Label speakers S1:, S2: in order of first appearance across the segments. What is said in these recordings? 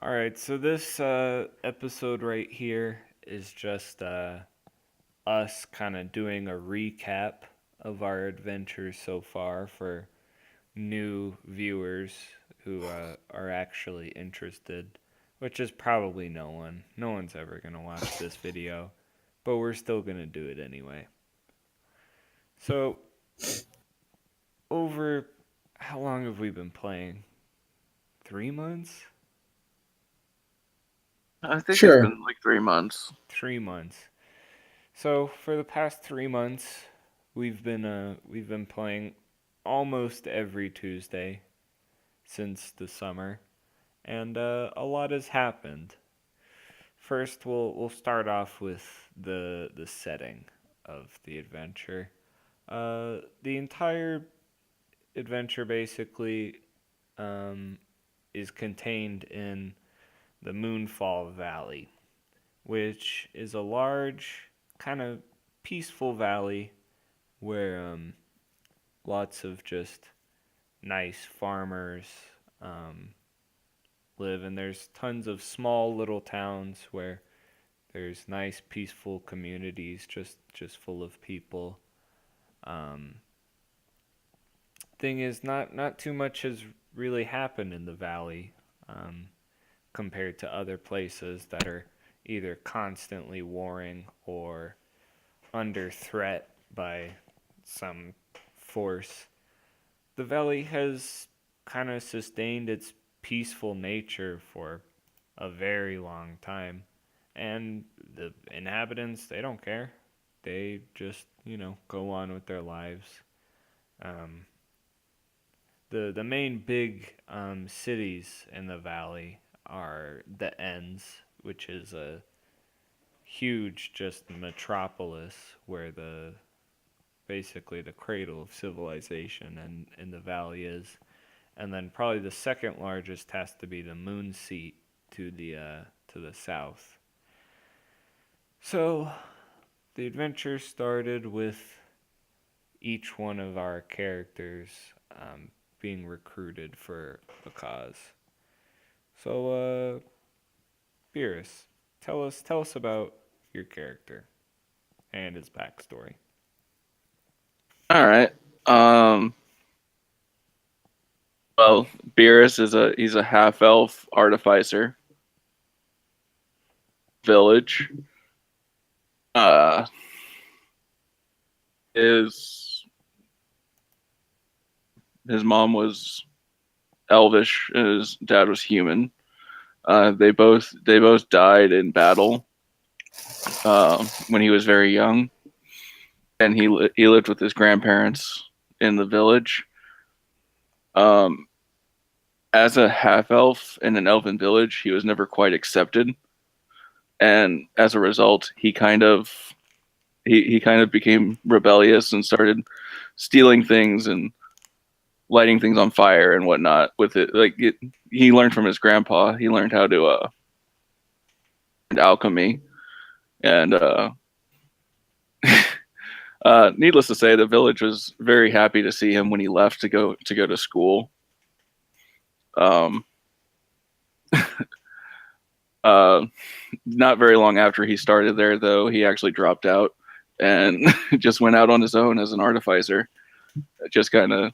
S1: All right, so this episode right here is just us kind of doing a recap of our adventures so far for new viewers who are actually interested, which is probably no one. No one's ever going to watch this video, but we're still going to do it anyway. So, over how long have we been playing? 3 months?
S2: I think it's
S3: Sure.
S2: been like 3 months.
S1: 3 months. So for the past 3 months, we've been playing almost every Tuesday since the summer, and a lot has happened. First, we'll start off with the setting of the adventure. The entire adventure basically um, is contained in the Moonfall Valley, which is a large, kind of peaceful valley where lots of just nice farmers um, live, and there's tons of small little towns where there's nice, peaceful communities just full of people. Um, Thing is, not too much has really happened in the valley um, compared to other places that are either constantly warring or under threat by some force. The valley has kind of sustained its peaceful nature for a very long time. And the inhabitants, they don't care. They just, go on with their lives. Um, the main big cities in the valley are the Ends, which is a huge just metropolis where the basically the cradle of civilization and in the valley is. And then probably the second largest has to be the Moon Seat to the south. So the adventure started with each one of our characters being recruited for a cause. So, Beerus, tell us about your character and his backstory.
S2: All right. Um. Well, Beerus he's a half elf artificer village. Uh, his his mom was elvish. And his dad was human. They both died in battle when he was very young, and he lived with his grandparents in the village. Um, as a half elf in an elven village, he was never quite accepted, and as a result, he kind of became rebellious and started stealing things and lighting things on fire and whatnot with it. He learned from his grandpa. He learned how to alchemy, and needless to say, the village was very happy to see him when he left to go to school. Um, uh, Not very long after he started there, though, he actually dropped out and just went out on his own as an artificer, just kind of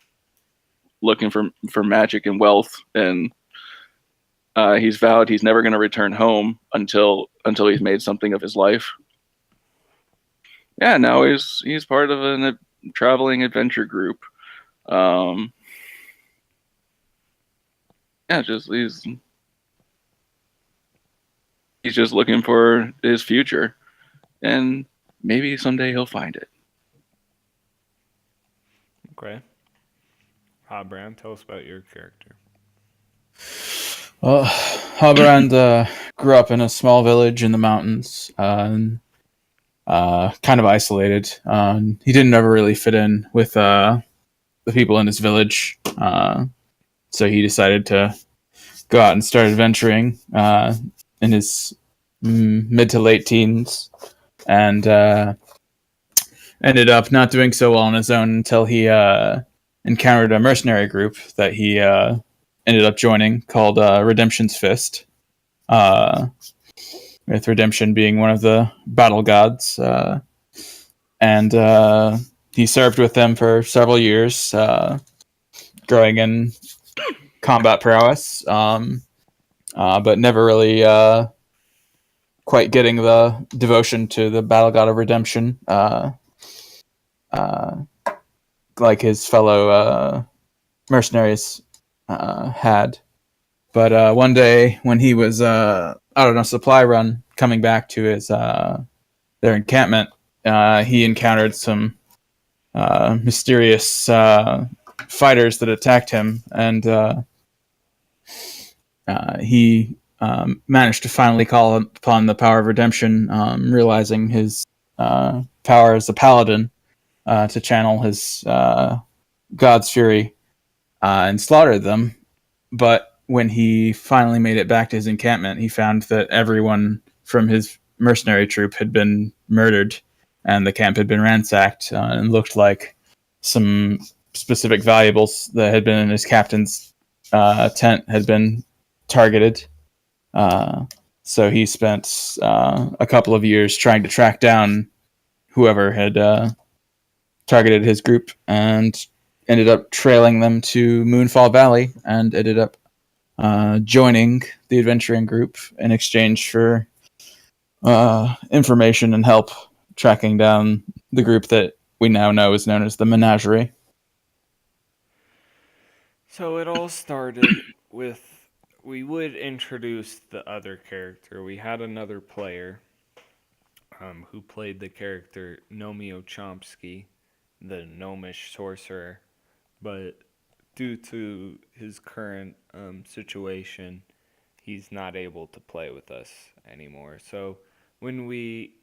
S2: looking for magic and wealth. And he's vowed he's never going to return home until he's made something of his life. Yeah, now he's part of a traveling adventure group. Um, yeah, just he's just looking for his future, and maybe someday he'll find it.
S1: Okay. Rob Brown, tell us about your character.
S3: Well, Halbrand grew up in a small village in the mountains, kind of isolated. He didn't ever really fit in with the people in his village, so he decided to go out and start adventuring in his mid to late teens, and ended up not doing so well on his own until he encountered a mercenary group that he ended up joining called Redemption's Fist. uh, with redemption being one of the battle gods. And he served with them for several years, growing in combat prowess, but never really quite getting the devotion to the battle god of redemption, uh, like his fellow mercenaries had. But one day, when he was out on a supply run, coming back to his their encampment, he encountered some mysterious fighters that attacked him, and he managed to finally call upon the power of redemption, realizing his power as a paladin to channel his god's fury and slaughtered them. But when he finally made it back to his encampment, he found that everyone from his mercenary troop had been murdered, and the camp had been ransacked, and looked like some specific valuables that had been in his captain's tent had been targeted. Uh, so he spent a couple of years trying to track down whoever had targeted his group, and ended up trailing them to Moonfall Valley, and ended up joining the adventuring group in exchange for information and help tracking down the group that we now know is known as the Menagerie.
S1: So it all started with we would introduce the other character. We had another player who played the character Nomio Chomsky, the gnomish sorcerer, but due to his current situation, he's not able to play with us anymore. So when we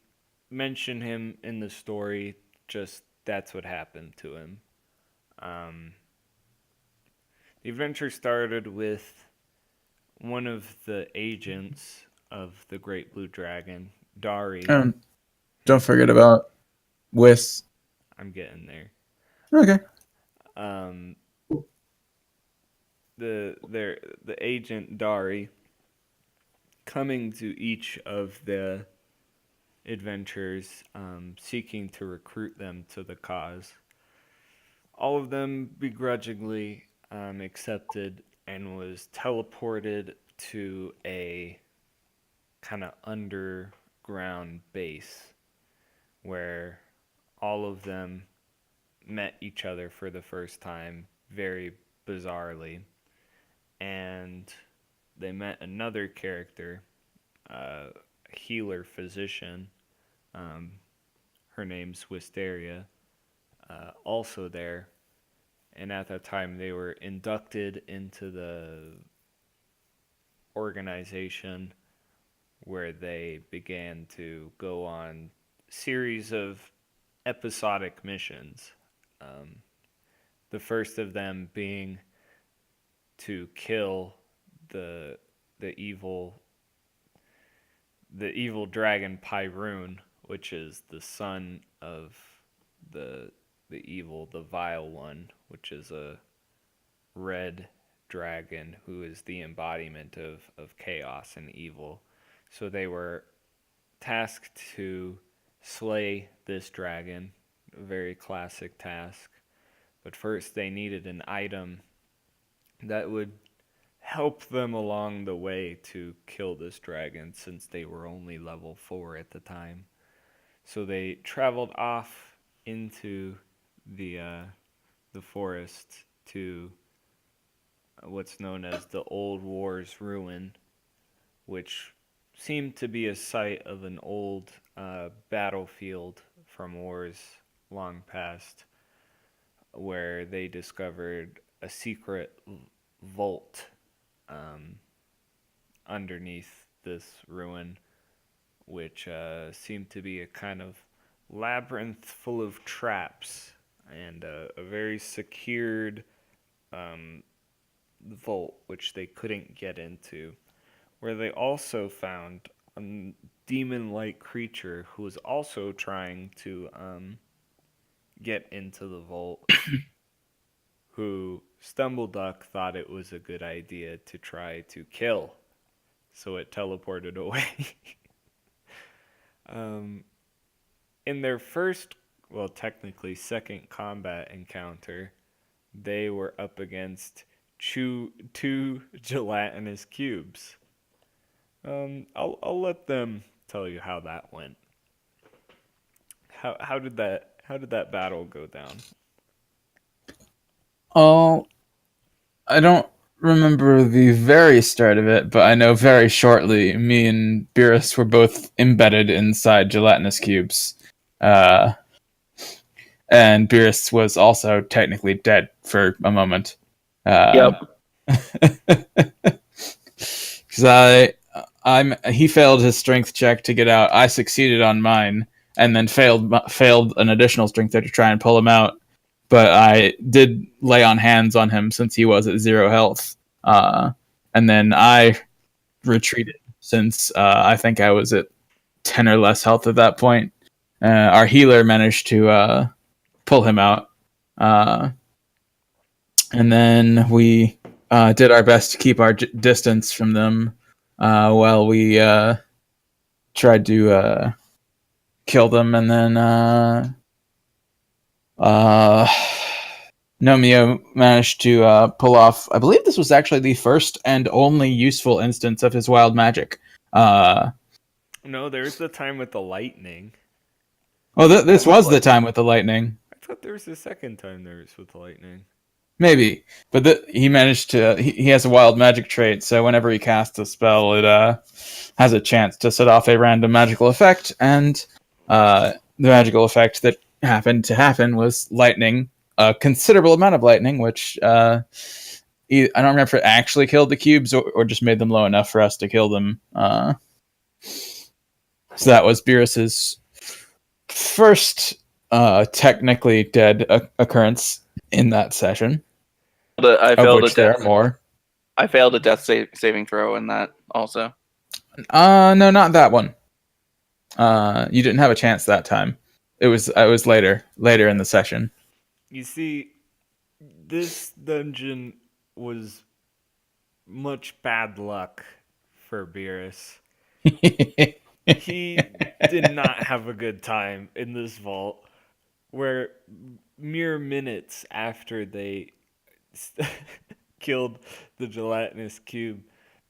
S1: mention him in the story, just that's what happened to him. Um, the adventure started with one of the agents of the Great Blue Dragon, Dari.
S3: And don't forget about Whis.
S1: I'm getting there.
S3: Okay.
S1: Um, the agent Dari coming to each of the adventures, seeking to recruit them to the cause. All of them begrudgingly accepted and was teleported to a kind of underground base where all of them met each other for the first time very bizarrely, and they met another character, a healer physician. Um, Her name's Wisteria, also there. And at that time, they were inducted into the organization where they began to go on series of episodic missions. Um, the first of them being to kill the the evil the evil dragon Pyroon, which is the son of the the vile one, which is a red dragon who is the embodiment of chaos and evil. So they were tasked to slay this dragon, a very classic task. But first they needed an item that would help them along the way to kill this dragon since they were only level 4 at the time. So they traveled off into the forest to what's known as the Old War's Ruin, which seemed to be a site of an old battlefield from wars long past, where they discovered a secret vault um, underneath this ruin, which seemed to be a kind of labyrinth full of traps and a very secured um, vault which they couldn't get into, where they also found a demon-like creature who was also trying to get into the vault, who Stumbleduck thought it was a good idea to try to kill. so it teleported away. um, in their first, well, technically second combat encounter, they were up against two gelatinous cubes. I'll let them tell you how that went. How did that battle go down?
S3: Oh, I don't remember the very start of it, but I know very shortly me and Beerus were both embedded inside gelatinous cubes. Uh, and Beerus was also technically dead for a moment.
S2: Yep.
S3: Because he failed his strength check to get out. I succeeded on mine, and then failed an additional strength check to try and pull him out. But I did lay on hands on him since he was at 0 health. And then I retreated since I think I was at 10 or less health at that point. Our healer managed to pull him out. And then we did our best to keep our distance from them while we tried to kill them. And then Nomio managed to pull off. I believe this was actually the first and only useful instance of his wild magic.
S1: No, there's the time with the lightning.
S3: Well, this was the time with the lightning.
S1: I thought there was the second time there was with the lightning.
S3: Maybe, but he managed to. He has a wild magic trait, so whenever he casts a spell, it has a chance to set off a random magical effect, and the magical effect that happened to happen was lightning, a considerable amount of lightning, which I don't remember if it actually killed the cubes or just made them low enough for us to kill them. So that was Beerus's first technically dead occurrence in that session.
S2: I failed a death saving throw in that also.
S3: No, not that one. You didn't have a chance that time. It was later in the session.
S1: You see, this dungeon was much bad luck for Beerus. He did not have a good time in this vault, where mere minutes after they killed the gelatinous cube,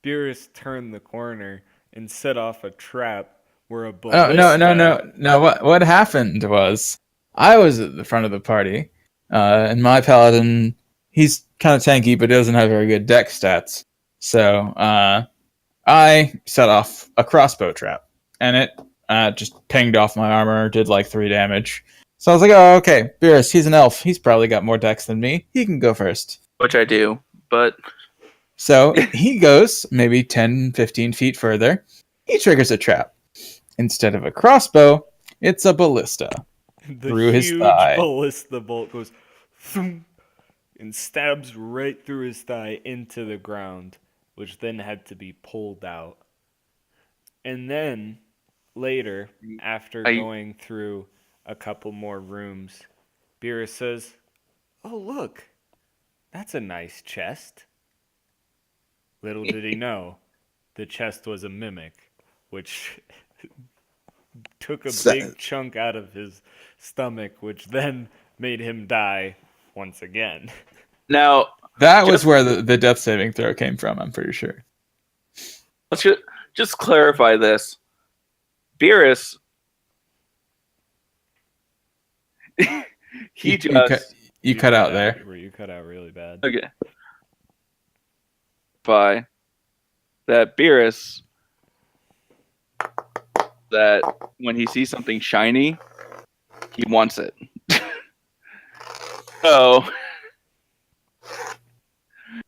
S1: Beerus turned the corner and set off a trap where a ballista...
S3: No. What happened was I was at the front of the party, and my paladin, he's kind of tanky, but he doesn't have very good dex stats. So I set off a crossbow trap, and it just pinged off my armor, did like 3 damage. So I was like, oh, okay, Beerus, he's an elf. He's probably got more dex than me. He can go first.
S2: Which I do, but...
S3: So he goes maybe 10, 15 feet further. He triggers a trap. Instead of a crossbow, it's a ballista. Through his thigh.
S1: Ballista bolt goes thump, and stabs right through his thigh into the ground, which then had to be pulled out. And then, later, after going through a couple more rooms, Beerus says, "Oh, look, that's a nice chest." Little did he know, the chest was a mimic, which took a big chunk out of his stomach, which then made him die once again.
S2: Now,
S3: that was where the death saving throw came from, I'm pretty sure.
S2: Let's just clarify this. Beerus,
S3: you cut out there.
S1: You cut out really bad.
S2: Okay. By that Beerus, that when he sees something shiny, he wants it. So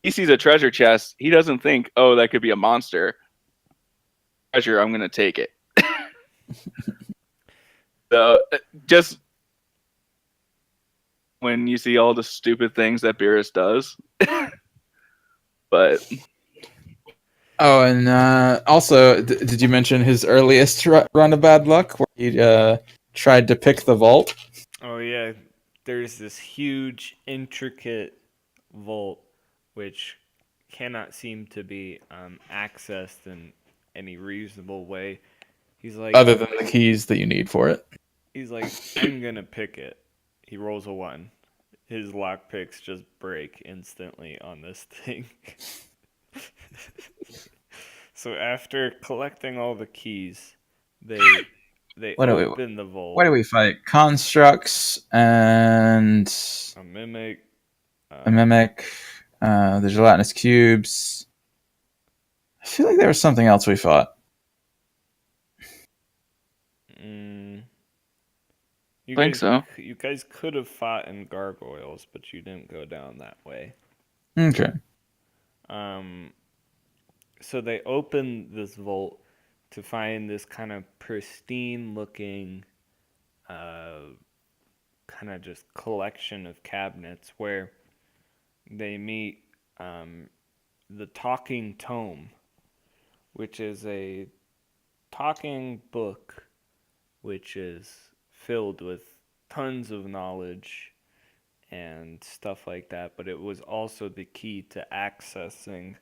S2: he sees a treasure chest. He doesn't think, "Oh, that could be a monster." Treasure, I'm gonna take it. So just when you see all the stupid things that Beerus does, but.
S3: Oh, and also, did you mention his earliest run of bad luck, where he tried to pick the vault?
S1: Oh yeah, there's this huge, intricate vault which cannot seem to be accessed in any reasonable way. He's like,
S3: Other than the keys that you need for it.
S1: I'm gonna pick it. He rolls a 1. His lock picks just break instantly on this thing. So after collecting all the keys, they open the vault.
S3: What do we fight? Constructs and
S1: A mimic.
S3: a mimic. The gelatinous cubes. I feel like there was something else we fought.
S1: You
S2: think
S1: guys,
S2: so.
S1: You guys could have fought in gargoyles, but you didn't go down that way.
S3: Okay.
S1: So they open this vault to find this kind of pristine looking, kind of just collection of cabinets where they meet the Talking Tome, which is a talking book which is filled with tons of knowledge and stuff like that, but it was also the key to accessing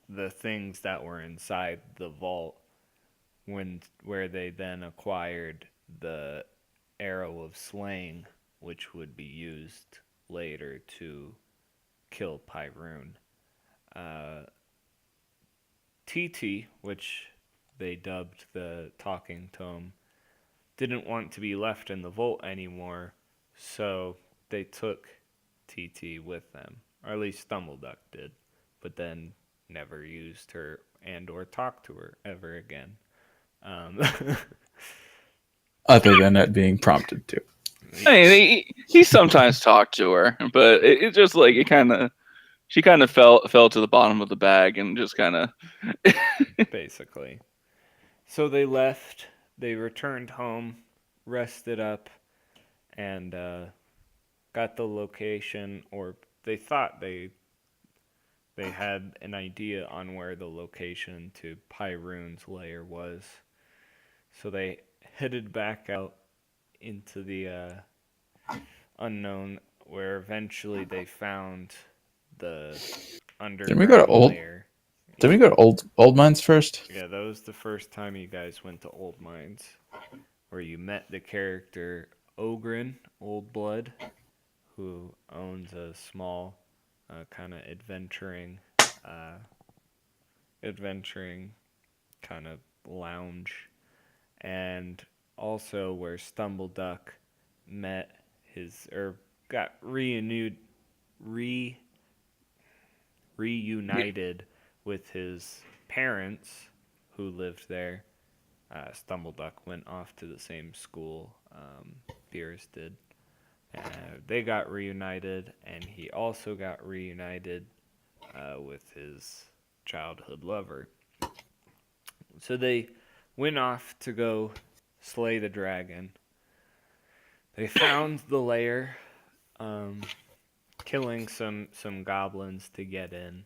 S1: the things that were inside the vault where they then acquired the arrow of slaying, which would be used later to kill Pyroon. TT, which they dubbed the Talking Tome, didn't want to be left in the vault anymore, so they took TT with them, or at least Stumbleduck did, but then never used her and or talked to her ever again.
S3: Other than it being prompted to.
S2: I mean, he sometimes talked to her, but it just like she kind of fell to the bottom of the bag and just kind of
S1: basically. So they left. They returned home, rested up, and got the location, or they thought they had an idea on where the location to Pyroon's lair was. So they headed back out into the unknown, where eventually they found the underground
S3: Didn't we go to
S1: lair.
S3: Did we go to old mines first?
S1: Yeah, that was the first time you guys went to Old Mines, where you met the character Ogren, Old Blood, who owns a small kind of adventuring kind of lounge, and also where Stumbleduck met got reunited with his parents who lived there. Stumbleduck went off to the same school Beerus did. They got reunited, and he also got reunited with his childhood lover. So they went off to go slay the dragon. They found the lair, killing some goblins to get in.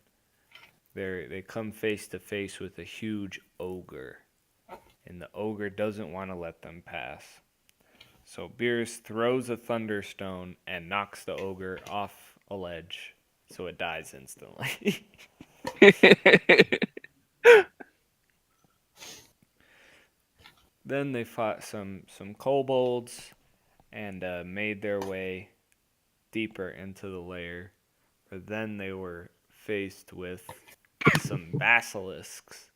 S1: They come face to face with a huge ogre, and the ogre doesn't want to let them pass. So Beerus throws a thunderstone and knocks the ogre off a ledge, so it dies instantly. Then they fought some kobolds and made their way deeper into the lair. But then they were faced with some basilisks,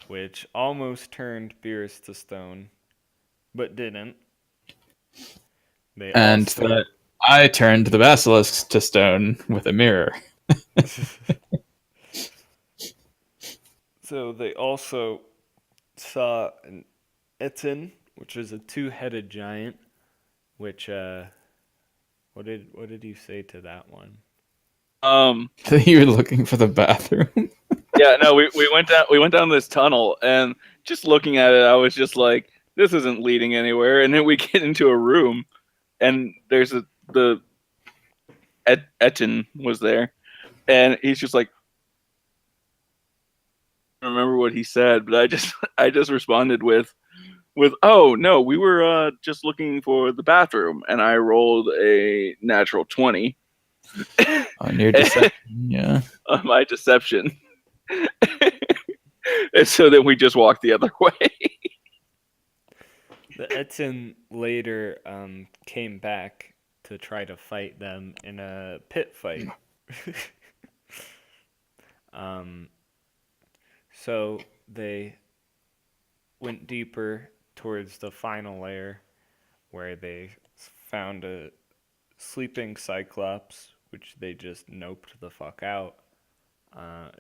S1: which almost turned Beerus to stone, but didn't.
S3: I turned the basilisks to stone with a mirror.
S1: So they also saw an Etin, which is a two-headed giant. Which what did you say to that one?
S3: You were looking for the bathroom.
S2: Yeah, no, we went down this tunnel, and just looking at it, I was just like, this isn't leading anywhere. And then we get into a room, and there's the Etin was there, and he's just like, I don't remember what he said, but I just responded with oh no, we were just looking for the bathroom, and I rolled a natural 20
S3: on your deception. Yeah,
S2: on my deception. And so then we just walked the other way.
S1: The Etzin later came back to try to fight them in a pit fight. um, so they went deeper towards the final layer where they found a sleeping cyclops, which they just noped the fuck out.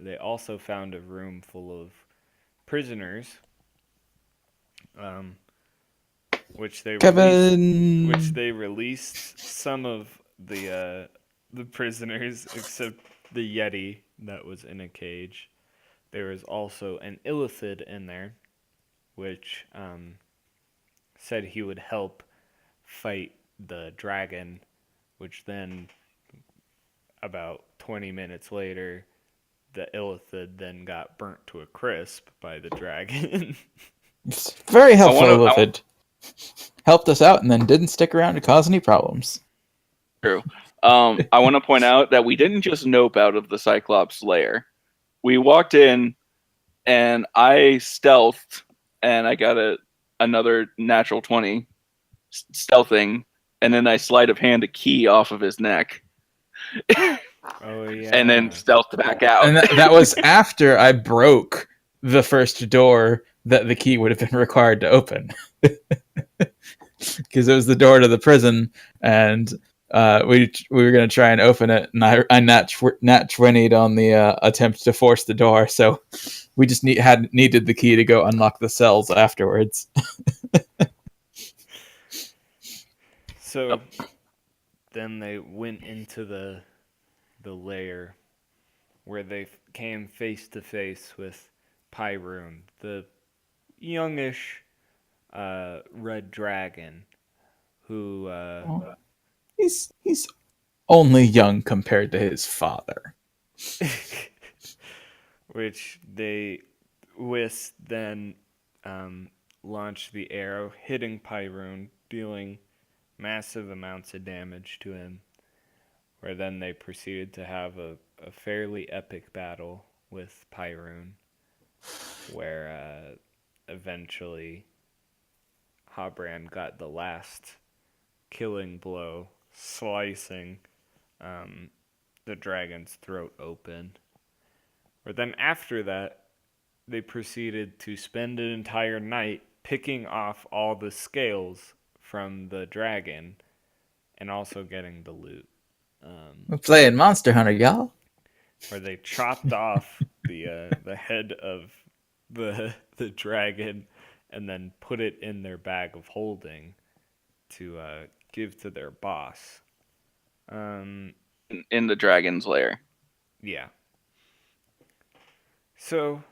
S1: They also found a room full of prisoners, um, which they released. Which
S3: Kevin.
S1: they released some of the prisoners, except the Yeti that was in a cage. There was also an Illithid in there, which said he would help fight the dragon, which then, about 20 minutes later, the Illithid then got burnt to a crisp by the dragon.
S3: Very helpful
S2: wanna-
S3: Illithid. Helped us out and then didn't stick around to cause any problems.
S2: True. I want to point out that we didn't just nope out of the Cyclops lair. We walked in, and I stealthed, and I got another natural 20 stealthing, and then I sleight of hand a key off of his neck,
S1: Oh yeah.
S2: and then stealthed back out.
S3: And that was after I broke the first door that the key would have been required to open. Because it was the door to the prison, and we were going to try and open it, and I nat 20'd on the attempt to force the door, so we just needed the key to go unlock the cells afterwards.
S1: So then they went into the lair where they came face to face with Pyroon, the youngish red dragon, who
S3: He's only young compared to his father.
S1: which they Whis then launched the arrow, hitting Pyroon, dealing massive amounts of damage to him, where then they proceeded to have a fairly epic battle with Pyroon, where eventually Habran got the last killing blow, slicing the dragon's throat open. But then after that, they proceeded to spend an entire night picking off all the scales from the dragon and also getting the loot.
S3: We're playing Monster Hunter, y'all.
S1: Where they chopped off the head of the dragon and then put it in their bag of holding to give to their boss.
S2: In the dragon's lair.
S1: Yeah. So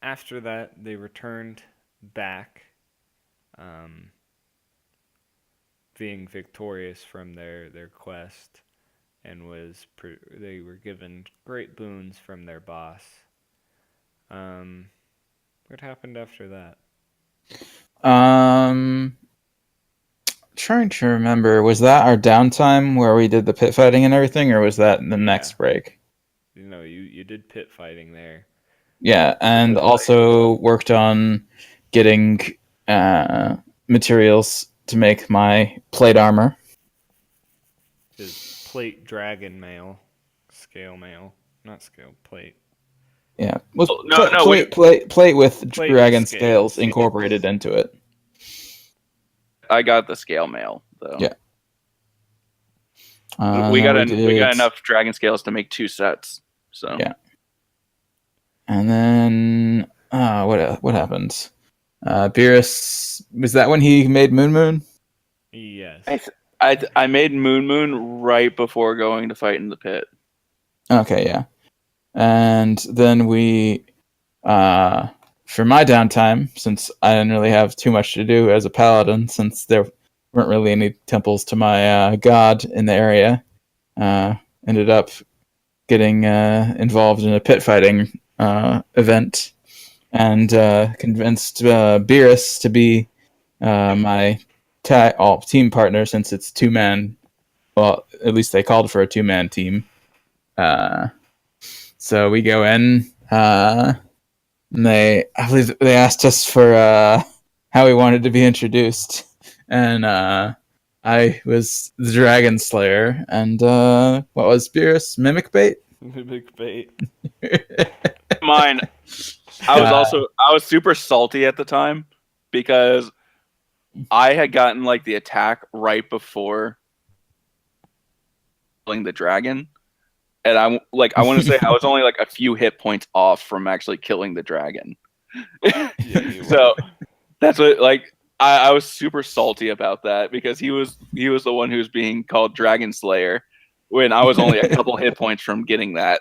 S1: after that, they returned back, being victorious from their quest, and they were given great boons from their boss. What happened after that?
S3: Trying to remember, was that our downtime where we did the pit fighting and everything, or was that the next break?
S1: You did pit fighting there.
S3: Yeah, and also worked on getting materials to make my plate armor.
S1: His plate dragon mail, scale mail, not scale plate.
S3: Yeah, plate with
S1: Plate
S3: dragon
S1: with
S3: scales
S1: scales.
S3: incorporated into it.
S2: I got the scale mail though.
S3: Yeah.
S2: we got
S3: did-
S2: enough dragon scales to make 2 sets. So
S3: Yeah. And then what happened? Beerus, was that when he made Moon?
S1: Yes.
S2: I made Moon right before going to fight in the pit.
S3: Okay, yeah. And then we, for my downtime, since I didn't really have too much to do as a paladin, since there weren't really any temples to my god in the area, ended up getting involved in a pit fighting event, and convinced Beerus to be my team partner, since it's 2-man. Well, at least they called for a 2-man team. So we go in. and I believe they asked us for how we wanted to be introduced, and I was the Dragon Slayer, and what was Beerus? Mimic Bait.
S1: Mimic bait.
S2: Mine. I was super salty at the time because I had gotten like the attack right before killing the dragon, and I want to say I was only like a few hit points off from actually killing the dragon.
S1: Yeah, you
S2: So
S1: were.
S2: that's what I was super salty about that because he was the one who was being called Dragon Slayer when I was only a couple hit points from getting that.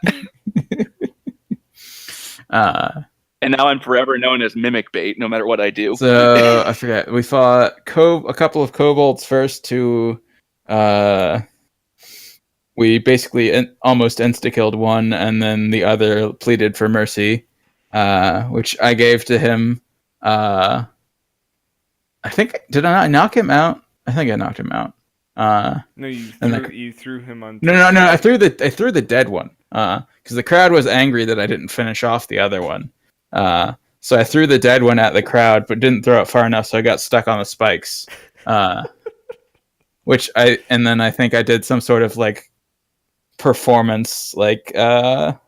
S2: And now I'm forever known as Mimic Bait, no matter what I do.
S3: So I forget. We fought a couple of kobolds first who we basically almost insta-killed one, and then the other pleaded for mercy, which I gave to him. I think, did I not knock him out? I think I knocked him out.
S1: No,
S3: and
S1: you threw him on.
S3: no. I threw the dead one. Because the crowd was angry that I didn't finish off the other one. So I threw the dead one at the crowd, but didn't throw it far enough, so I got stuck on the spikes. And then I think I did some sort of like performance, like
S1: Check.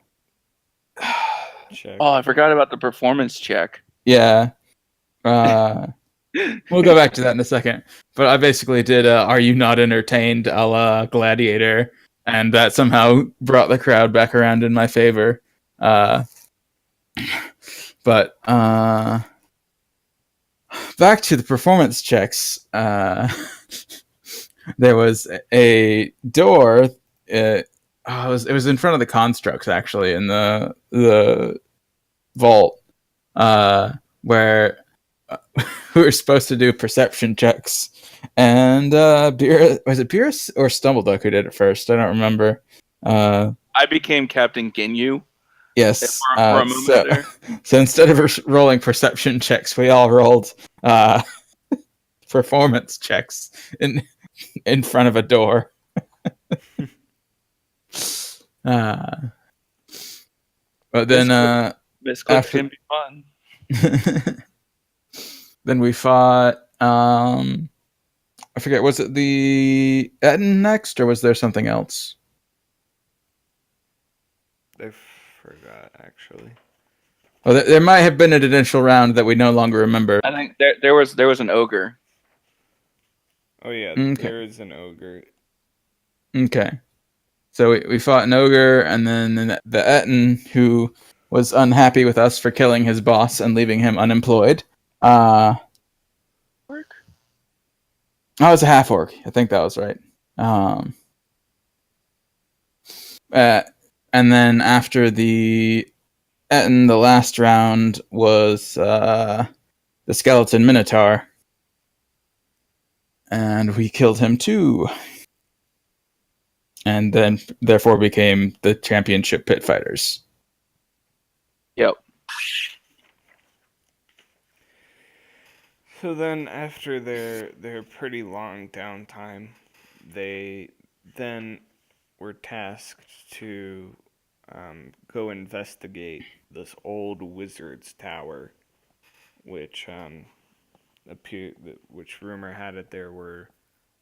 S2: Oh, I forgot about the performance check.
S3: yeah. We'll go back to that in a second. But I basically did "Are You Not Entertained?" a la Gladiator, and that somehow brought the crowd back around in my favor. But back to the performance checks. There was a door. It was in front of the constructs, actually, in the vault, where we were supposed to do perception checks. And was it Beerus or Stumbleduck who did it first? I don't remember.
S2: I became Captain Ginyu.
S3: Yes.
S2: For a moment there.
S3: So instead of rolling perception checks, we all rolled performance checks in front of a door. But then
S2: Misclips can be fun.
S3: then we fought. I forget. Was it the Etten next, or was there something else?
S1: I forgot actually.
S3: Oh, there might have been an initial round that we no longer remember.
S2: I think there was an ogre.
S1: Oh yeah,
S3: Okay.
S1: there is an ogre.
S3: Okay. So we fought an ogre, and then the Etten, who was unhappy with us for killing his boss and leaving him unemployed. I was a half orc. I think that was right. And then after the Etten, the last round was the skeleton minotaur, and we killed him too. And then, therefore, became the championship pit fighters.
S2: Yep.
S1: So then, after their pretty long downtime, they then were tasked to go investigate this old wizard's tower, which which rumor had it there were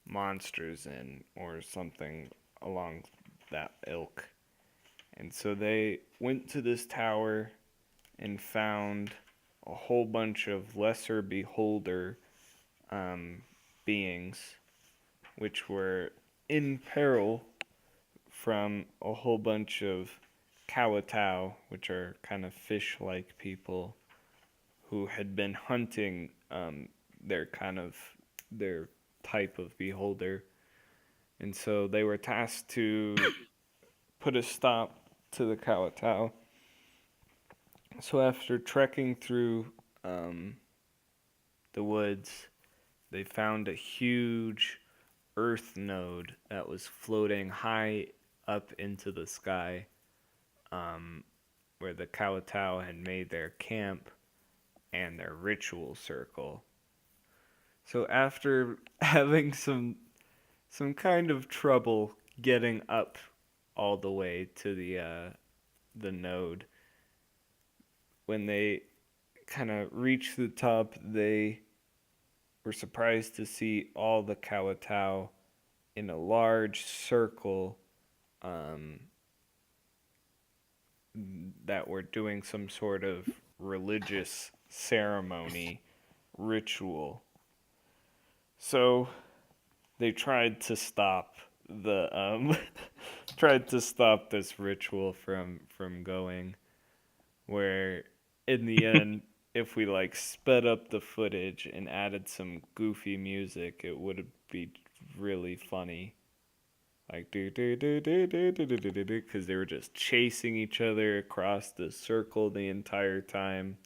S1: monsters in, or something along that ilk. And so they went to this tower and found a whole bunch of lesser beholder beings, which were in peril from a whole bunch of Kawatau, which are kind of fish-like people who had been hunting their type of beholder. And so they were tasked to put a stop to the Kawatau. So after trekking through the woods, they found a huge earth node that was floating high up into the sky, where the Kawatau had made their camp and their ritual circle. So after having some kind of trouble getting up all the way to the node, when they kind of reached the top, they were surprised to see all the Kawatau in a large circle um, that were doing some sort of religious ceremony ritual. So they tried to stop the tried to stop this ritual from going, where in the end, if we like sped up the footage and added some goofy music, it would be really funny. Like do do do do do do do do do, because they were just chasing each other across the circle the entire time.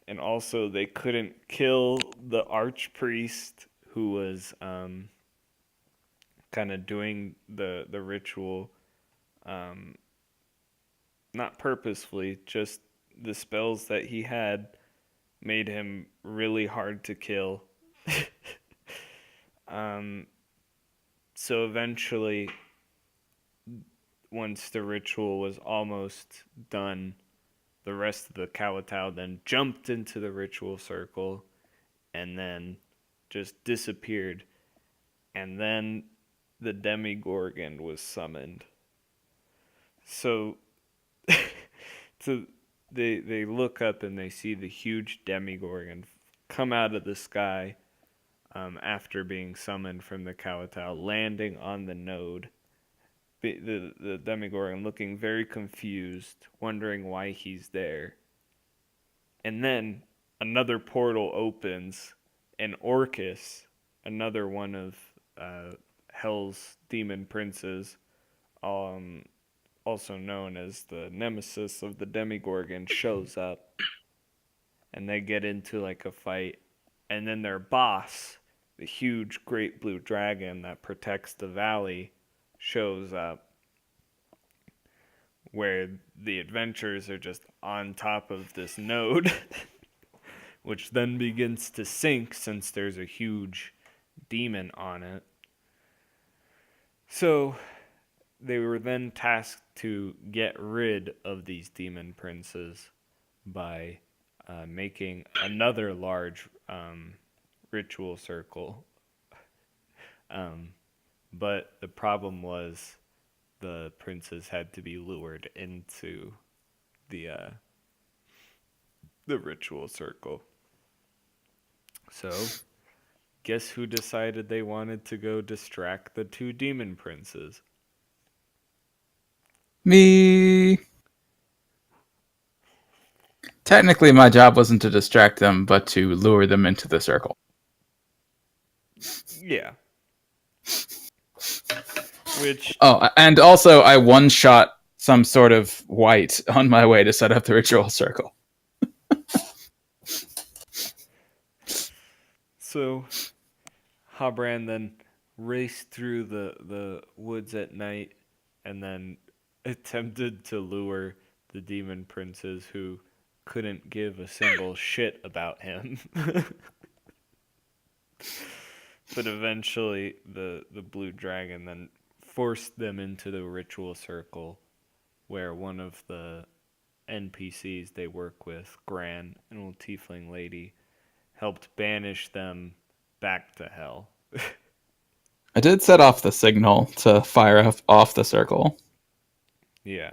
S1: And also they couldn't kill the archpriest who was kind of doing the ritual, um, not purposefully, just the spells that he had made him really hard to kill. um, so eventually, once the ritual was almost done, the rest of the Kawatau then jumped into the ritual circle and then just disappeared. And then the Demigorgon was summoned. So, so they look up and they see the huge Demigorgon come out of the sky, after being summoned from the Kawatau, landing on the node. The Demigorgon looking very confused, wondering why he's there. And then another portal opens, and Orcus, another one of Hell's demon princes, um, also known as the nemesis of the Demigorgon, shows up, and they get into like a fight. And then their boss, the huge great blue dragon that protects the valley, shows up, where the adventurers are just on top of this node, which then begins to sink since there's a huge demon on it. So they were then tasked to get rid of these demon princes by making another large ritual circle. But the problem was the princes had to be lured into the ritual circle. So, guess who decided they wanted to go distract the two demon princes?
S3: Me. Technically, my job wasn't to distract them, but to lure them into the circle.
S1: Yeah. Which,
S3: Oh, and also I one-shot some sort of white on my way to set up the ritual circle.
S1: so Habran then raced through the woods at night and then attempted to lure the demon princes who couldn't give a single shit about him. But eventually the blue dragon then forced them into the ritual circle, where one of the NPCs they work with, Gran, an old tiefling lady, helped banish them back to hell.
S3: I did set off the signal to fire off the circle.
S1: Yeah.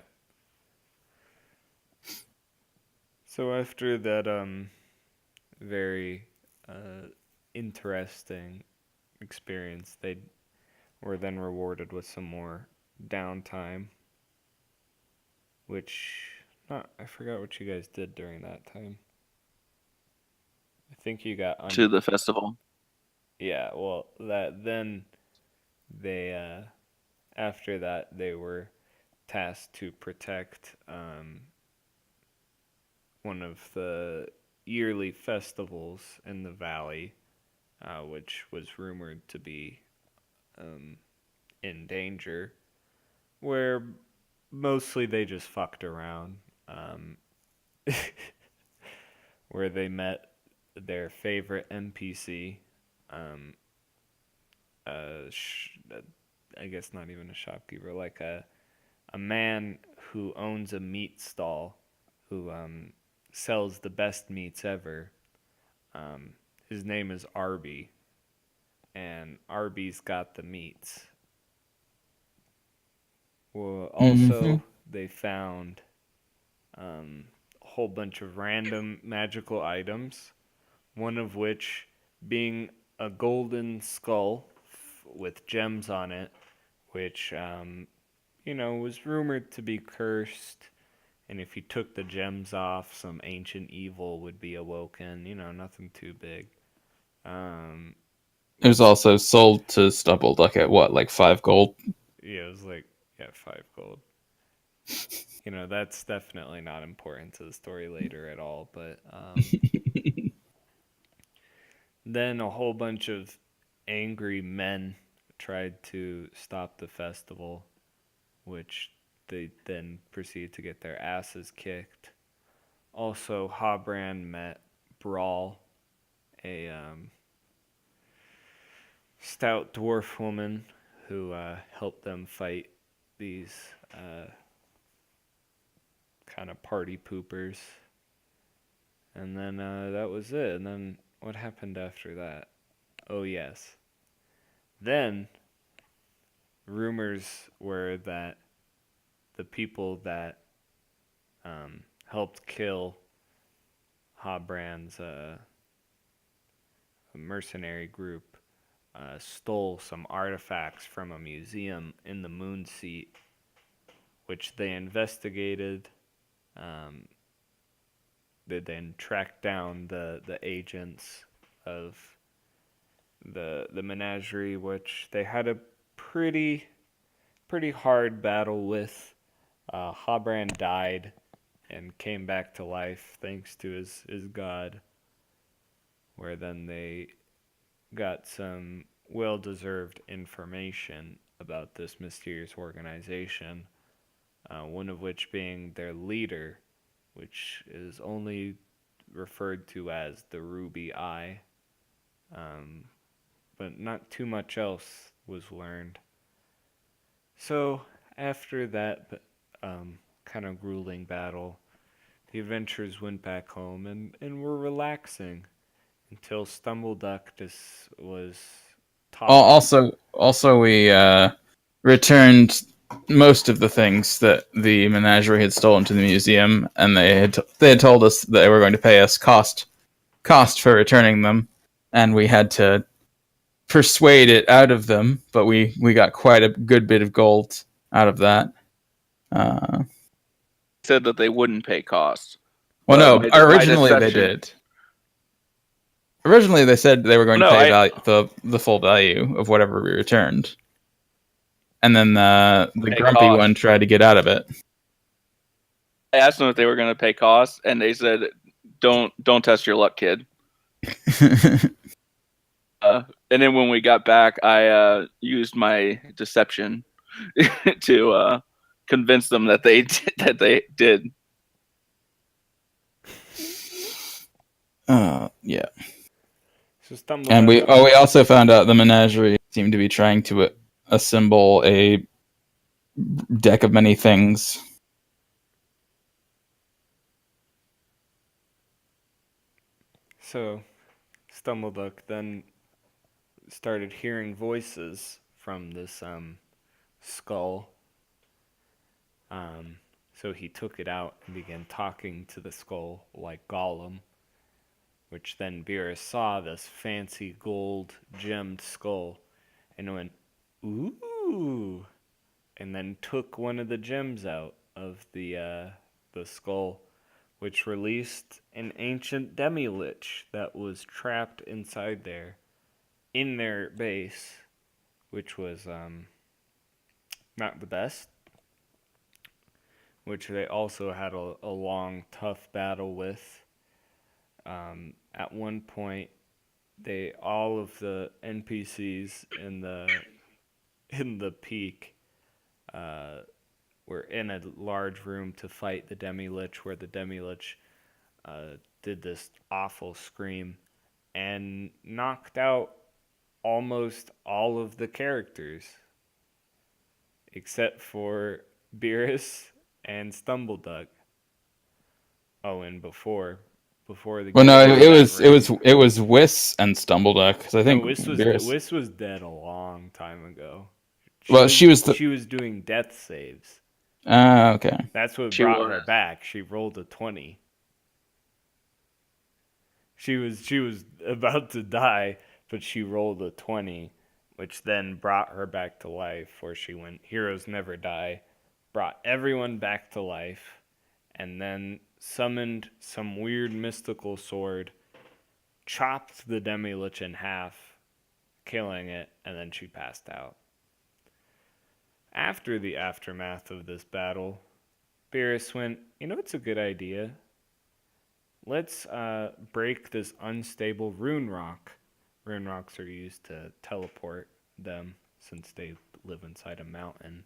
S1: So after that very interesting experience, they were then rewarded with some more downtime, which not I forgot what you guys did during that time. I think you got
S2: To the festival.
S1: yeah, well that then they after that they were tasked to protect one of the yearly festivals in the valley, which was rumored to be um, in danger, where mostly they just fucked around, where they met their favorite NPC, um, I guess not even a shopkeeper, like a man who owns a meat stall, who sells the best meats ever. His name is Arby, and Arby's got the meats. Well,
S3: Hmm.
S1: also they found a whole bunch of random magical items. One of which being a golden skull with gems on it, which was rumored to be cursed. And if you took the gems off, some ancient evil would be awoken. Nothing too big. Um,
S3: It was
S1: it's
S3: also sold to Stumbleduck at what, like 5 gold?
S1: Yeah, it was like, yeah, 5 gold. That's definitely not important to the story later at all. But then a whole bunch of angry men tried to stop the festival, which they then proceeded to get their asses kicked. Also, Habran met Brawl, a stout dwarf woman who helped them fight these kind of party poopers. And then that was it. And then what happened after that? Oh, yes. Then rumors were that the people that helped kill Habrand's mercenary group stole some artifacts from a museum in the Moon Seat, which they investigated. Um, they then tracked down the agents of the menagerie, which they had a pretty hard battle with. Habrand died and came back to life thanks to his god, where then they got some well deserved information about this mysterious organization, one of which being their leader, which is only referred to as the Ruby Eye, um, but not too much else was learned. So, after that kind of grueling battle, the adventurers went back home and were relaxing until Stumbleduck just was talking.
S3: Also, we returned most of the things that the menagerie had stolen to the museum, and they had told us that they were going to pay us cost for returning them, and we had to persuade it out of them, but we got quite a good bit of gold out of that. Uh,
S2: Said that they wouldn't pay costs,
S3: well,
S2: but
S3: no,
S2: my
S3: originally they
S2: deception.
S3: did. Originally, they said they were going to
S2: No,
S3: pay
S2: I
S3: the full value of whatever we returned, and then the
S2: pay
S3: grumpy one
S2: costs.
S3: tried to get out of it.
S2: I asked them if they were going to pay costs, and they said, "Don't test your luck, kid." And then when we got back, I used my deception to convince them that they did.
S3: Yeah.
S1: So
S3: And
S1: Stumbleduck,
S3: we also found out the menagerie seemed to be trying to assemble a deck of many things.
S1: so Stumbleduck then started hearing voices from this skull. Um, so he took it out and began talking to the skull like Gollum, which then Beerus saw this fancy gold gemmed skull and went, "Ooh," and then took one of the gems out of the skull, which released an ancient demi-lich that was trapped inside there in their base, which was not the best, which they also had a long, tough battle with. At one point, they all of the NPCs in the peak uh, were in a large room to fight the demi-lich, where the demi-lich did this awful scream and knocked out almost all of the characters except for Beerus and Stumbleduck. Oh, and before the
S3: Well,
S1: getting
S3: no,
S1: into that room.
S3: it was Whis and Stumbleduck because I
S1: No,
S3: think
S1: Wiss
S3: Beerus.
S1: was dead a long time ago.
S3: Well, she was the.
S1: She was doing death saves.
S3: Okay.
S1: That's what
S2: She
S1: brought her
S2: was.
S1: back. She rolled a 20. She was about to die, but she rolled a 20, which then brought her back to life, where she went heroes never die, brought everyone back to life, and then summoned some weird mystical sword, chopped the demi-lich in half, killing it, and then she passed out. After the aftermath of this battle, Beerus went, you know, it's a good idea. Let's break this unstable rune rock. Rune rocks are used to teleport them since they live inside a mountain,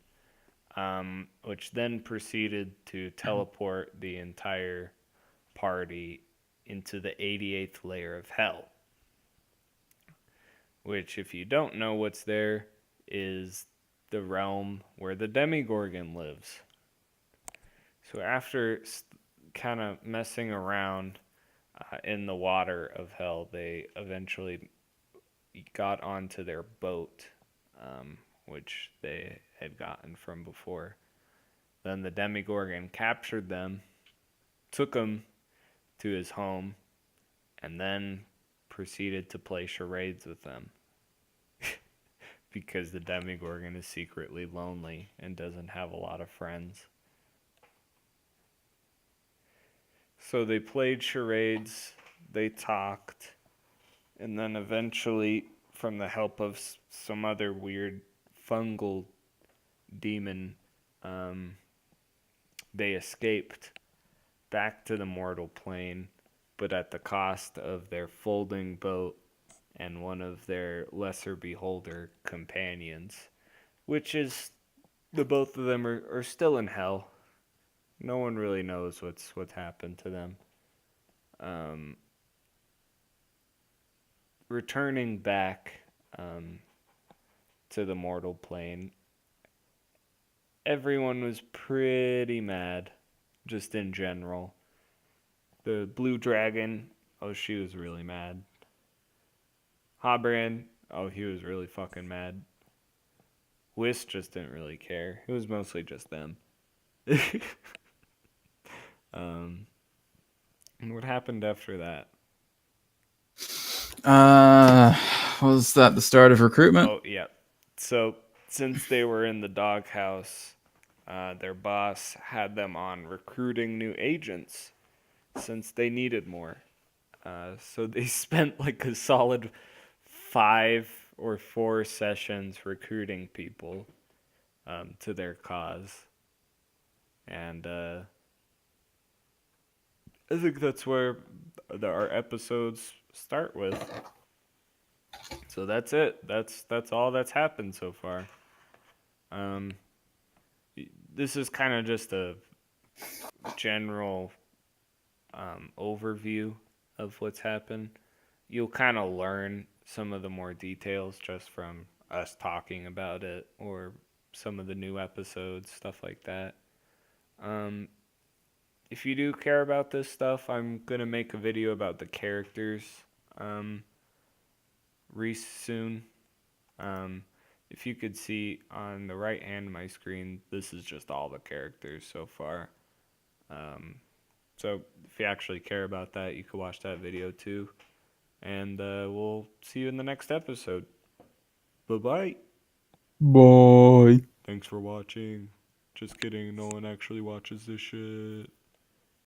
S1: which then proceeded to teleport the entire party into the 88th layer of hell. Which, if you don't know what's there, is the realm where the Demigorgon lives. So after kind of messing around in the water of hell, they eventually got onto their boat, which they had gotten from before. Then the Demigorgon captured them, took them to his home, and then proceeded to play charades with them. Because the Demigorgon is secretly lonely and doesn't have a lot of friends. So they played charades, they talked, and then eventually, from the help of some other weird fungal demon, they escaped back to the mortal plane, but at the cost of their folding boat and one of their lesser beholder companions, which is the both of them are still in hell. No one really knows what's happened to them. Um, Returning back to the mortal plane, everyone was pretty mad, just in general. The blue dragon, oh, she was really mad. Habran, oh, he was really fucking mad. Whis just didn't really care. It was mostly just them. And what happened after that?
S3: Uh, was that the start of recruitment?
S1: Oh, yeah. So, since they were in the doghouse, their boss had them on recruiting new agents since they needed more. So they spent like a solid 5 or 4 sessions recruiting people to their cause. And I think that's where our episodes start with. So that's it. That's all that's happened so far. Um, this is kind of just a general overview of what's happened. You'll kind of learn some of the more details just from us talking about it or some of the new episodes, stuff like that. Um, if you do care about this stuff, I'm gonna make a video about the characters um, soon. Um, if you could see on the right hand of my screen, this is just all the characters so far. Um, so if you actually care about that, you could watch that video too. And we'll see you in the next episode. Bye-bye.
S3: Boy.
S1: Thanks for watching. Just kidding, no one actually watches this shit.